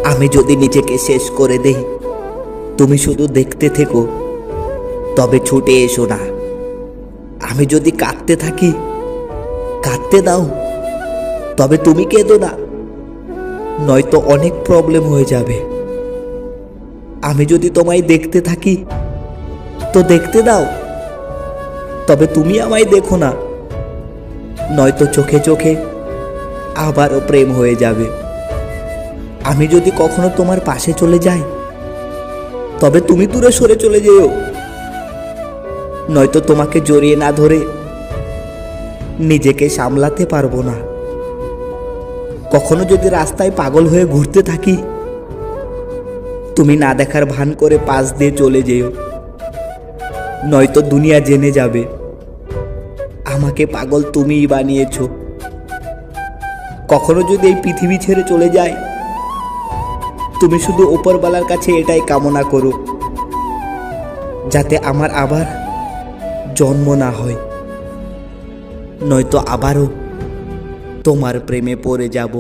আমি যদি নিজেকে শেষ করে দেই, তুমি শুধু দেখতে থেকো, তবে ছুটে এসো না। আমি যদি কাঁদতে থাকি, কাঁদতে দাও, তবে তুমি কেঁদো না, নয়তো অনেক প্রবলেম হয়ে যাবে। আমি যদি তোমায় দেখতে থাকি, তো দেখতে দাও, তবে তুমি আমায় দেখো না, নয়তো চোখে চোখে আবারও প্রেম হয়ে যাবে। আমি যদি কখনো তোমার পাশে চলে যাই, তবে তুমি দূরে সরে চলে যেও, নয়তো তোমাকে জড়িয়ে না ধরে নিজেকে সামলাতে পারবো না। কখনো যদি রাস্তায় পাগল হয়ে ঘুরতে থাকি, তুমি না দেখার ভান করে পাশ দিয়ে চলে যেও, নয়তো দুনিয়া জেনে যাবে আমাকে পাগল তুমিই বানিয়েছো। কখনো যদি এই পৃথিবী ছেড়ে চলে যায়, তুমি শুধু উপরওয়ালার কাছে এটাই কামনা করো, যাতে আমার আবার জন্ম না হয়, নয়তো আবারও তোমার প্রেমে পড়ে যাব।